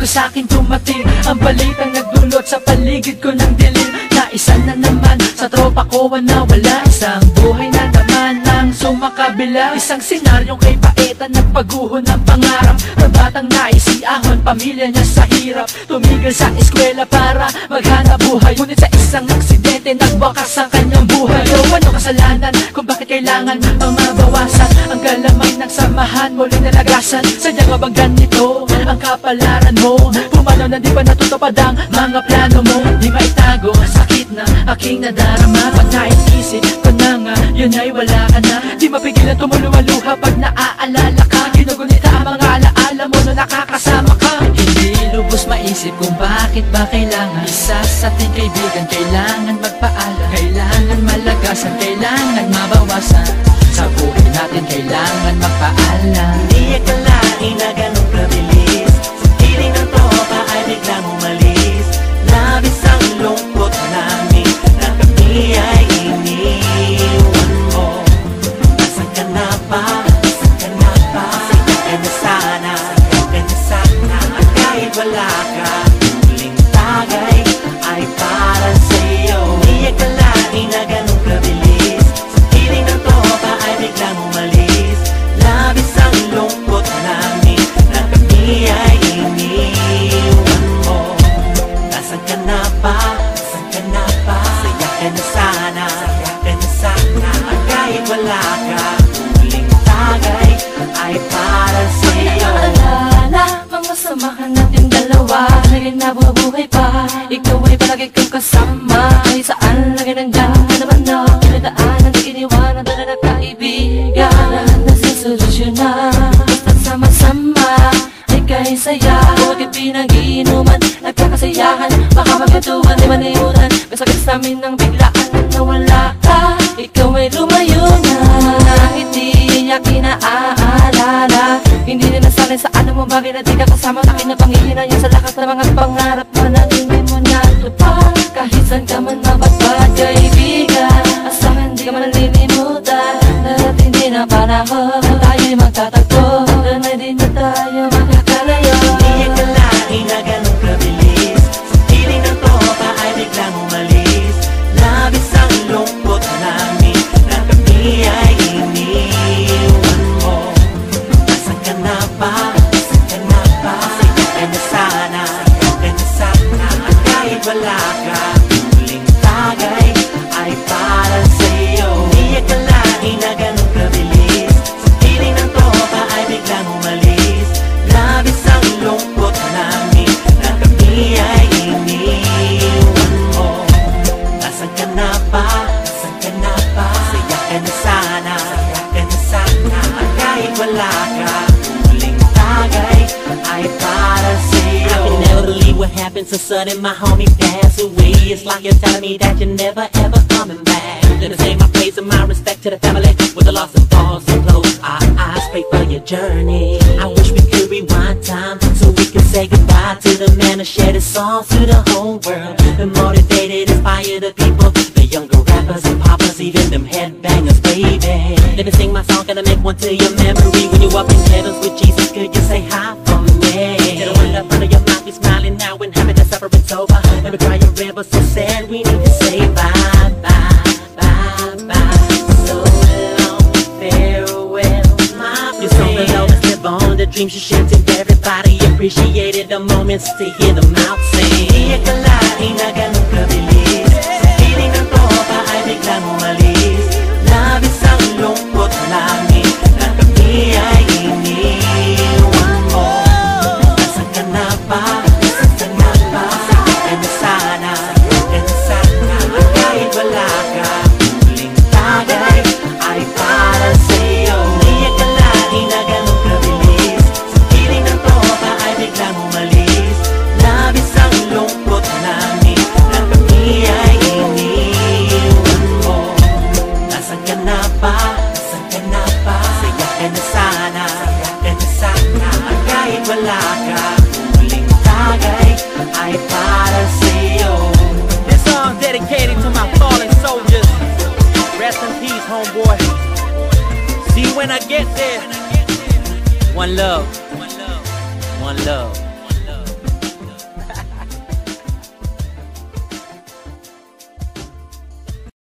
bago sa'kin dumating ang balitang nagdulot sa paligid ko ng dilim. Na isa na naman sa tropa ko nawala, isang buhay na naman ang sumakabila. Isang senaryong kay paetan nagpaguho ng pangarap ng batang naisiahon pamilya niya sa hirap. Tumigil sa eskwela para maghanap buhay, ngunit sa isang aksidente nagwakas ang kanyang buhay. So ano kasalanan kung bakit kailangan pang mabawasan ang galamay ng samahan muling nalagasan? Sadya nga bang ganito ang kapalaran mo? Pumanaw na di pa natutupad ang mga plano mo. Di maitago ang sakit na aking nadarama. Pag naisip ko na nga, yun ay wala ka na. Di mapigilan tumulumaluha pag naaalala ka. Ginugunita ang mga alaala mo na nakakasama ka. Hindi lubos maisip kung bakit ba kailangan isa sa ating kaibigan kailangan magpaalam, kailangan malagasan, kailangan mabawasan. Sa buhay natin kailangan magpaalam. Hindi akalain na ganun kabilis, sa piling ng tropa ay biglang umalis. Labis ang lungkot namin na kami ay iniwan mo. Nasaan ka na ba? Nasaan ka na ba? Saya ka na sana, saya ka na sana. At kahit wala ka, muling tagay ay para sa'yo. Hindi akalain na ganun kabilis, sa piling ng tropa ay biglang umalis. Labis ang lungkot namin na kami ay iniwan mo. Nasaan ka na ba? Nasaan ka na ba? Saya ka na sana, saya ka na sana. At kahit wala ka, muling tagay ay para sa'yo. Naalala mga samahan natin dalawa, lagi nabubuhay pa. Ikaw ay palagi kong kasama, ay saan lagi nandyan ka naman na. Pinadaanan at iniwanan na nagkaibigan, nasisolusyon na. Basta't sama-sama ay kahit saya, huwag ipinag-iinuman, nagkakasayahan. Baka magkatuwan ay manimutan, kasagad sa amin ng biglaan na nawala ka. Ikaw ay lumayo na, hindi niya kinaalala. Hindi na nasanay sa anong mga bagay na di ka kasama. Takin na pangihinan yan sa lakas ng mga pangarap mo na di mo natupad. Kahit saan ka man mapagpad, kaibigan, asahan di ka man nalilimutan. Dahil hindi na panahon na tayo'y magtatagpo, na di na tayo makakalayo. Hindi akalain na ganun kabilis, sa piling ng tropa ay biglang umalis. Labis ang lungkot namin na kami ay iniwan mo. Nasaan ka na ba? Nasaan ka na ba? Saya ka na sana, saya ka na sana. At kahit wala ka, muling tagay ay para sa'yo. Hindi akalain na ganun kabilis, sa piling ng tropa ay biglang umalis. Labis ang lungkot namin na kami ay iniwan mo. Nasaan ka na ba? Nasaan ka na ba? Saya ka na sana, saya ka na sana. At kahit wala ka, muling tagay ay para sa'yo. I can never believe what happened so sudden. My homie passed away. It's like you're telling me that you're never ever coming back. Then I say my praise and my respect to the family with the loss of all. So close our eyes, pray for your journey. I wish we could rewind time so we could say goodbye to the man who shared his songs to the whole world, and motivated, inspired the people, the younger rappers and poppers, even them headbangers, baby. Let me sing my song, gonna make one to your memory. When you up in heavens with Jesus, could you say hi for me? Get a word up under your mouth, be smiling now and happy that suffering's over. Never cry a river so sad, we need to say bye, bye, bye, bye. So long, farewell, my friend. Your song will always live on, the dreams you shared to everybody. Appreciated the moments to hear them out sing. Hindi akalain na ganun kabilis, sa piling ng tropa ay biglang umalis. Labis ang lungkot namin na kami ay iniwan mo. Nasaan ka na ba? Nasaan ka na ba? Saya ka na sana, saya ka na sana. At kahit wala ka, muling tagay ay para sa'yo. Hindi akalain na ganun kabilis, sa piling ng tropa ay biglang umalis. Labis ang lungkot namin na kami ay iniwan mo. Nasaan ka na ba? Nasaan ka na ba? Saya ka na sana, saya ka na sana. At kahit wala ka, muling tagay ay para sa'yo. This song dedicated to my fallen soldiers. Rest in peace, homeboy. See you when I get there. One love. One love. One love.